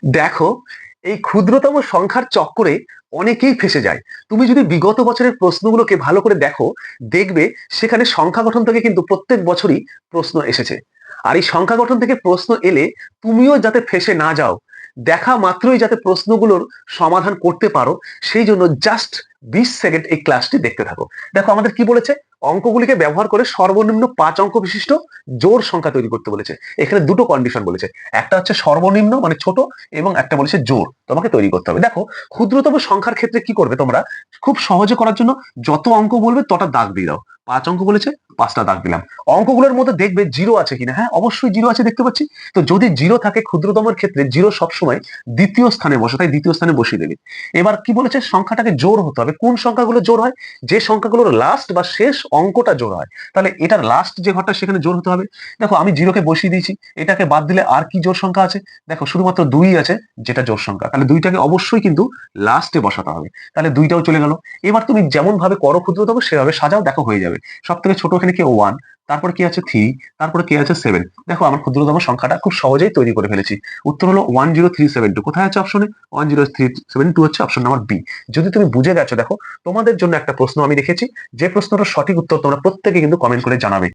দেখো, এই ক্ষুদ্রতম সংখ্যার চক্করে অনেকেই ফেঁসে যায়। তুমি যদি বিগত বছরের প্রশ্নগুলোকে ভালো করে দেখো, দেখবে সেখানে সংখ্যা গঠন থেকে কিন্তু প্রত্যেক বছরই প্রশ্ন এসেছে। আর এই সংখ্যা গঠন থেকে প্রশ্ন এলে তুমিও যাতে ফেঁসে না যাও, দেখা মাত্রই যাতে প্রশ্নগুলোর সমাধান করতে পারো, সেই জন্য জাস্ট 20 সেকেন্ড এই ক্লাসটি দেখতে থাকো। দেখো আমাদের কি বলেছে, অঙ্কগুলিকে ব্যবহার করে সর্বনিম্ন 5 অঙ্ক বিশিষ্ট জোড় সংখ্যা তৈরি করতে বলেছে। এখানে দুটো কন্ডিশন বলেছে, একটা হচ্ছে সর্বনিম্ন মানে ছোট, এবং একটা বলেছে জোড় তোমাকে তৈরি করতে হবে। দেখো, ক্ষুদ্রতম সংখ্যার ক্ষেত্রে কি করবে তোমরা, খুব সহজে করার জন্য যত অঙ্ক বলবে তটা দাগ দিয়ে দাও। 5 অঙ্ক বলেছে, 5টা দাগ দিলাম। অঙ্কগুলোর মধ্যে দেখবে জিরো আছে কিনা, হ্যাঁ অবশ্যই জিরো আছে, দেখতে পাচ্ছি। তো যদি জিরো থাকে ক্ষুদ্রতমের ক্ষেত্রে, জিরো সবসময় দ্বিতীয় স্থানে বসে, তাই দ্বিতীয় স্থানে বসিয়ে দেবে। এবার কি বলেছে, সংখ্যাটাকে জোড় হতে হবে। কোন সংখ্যাগুলো জোড় হয়, যে সংখ্যাগুলোর লাস্ট বা শেষ অঙ্কটা জোড় হয়। তাহলে এটার লাস্ট যে ঘরটা সেখানে জোড় হতে হবে। দেখো আমি জিরোকে বসিয়ে দিয়েছি, এটাকে বাদ দিলে আর কি জোড় সংখ্যা আছে, দেখো শুধুমাত্র 2 আছে, যেটা জোড় সংখ্যা। তাহলে 2টাকে অবশ্যই কিন্তু লাস্টে বসাতে হবে। তাহলে 2টাও চলে গেল। এবার তুমি যেমন ভাবে করো ক্ষুদ্রতম সেভাবে সাজাও, দেখো হয়ে যাবে। সব থেকে ছোট এখানে কি 1, তারপর কি আছে 3, তারপরে কি আছে 7। দেখো আমার ক্ষুদ্রতম সংখ্যাটা খুব সহজেই তৈরি করে ফেলেছি। উত্তর হলো 10372। কোথায় আছে অপশনে, 10372 হচ্ছে অপশন নাম্বার বি। যদি তুমি বুঝে গেছো, দেখো তোমাদের জন্য একটা প্রশ্ন আমি রেখেছি, যে প্রশ্নটার সঠিক উত্তর তোমরা প্রত্যেকে কিন্তু কমেন্ট করে জানাবে।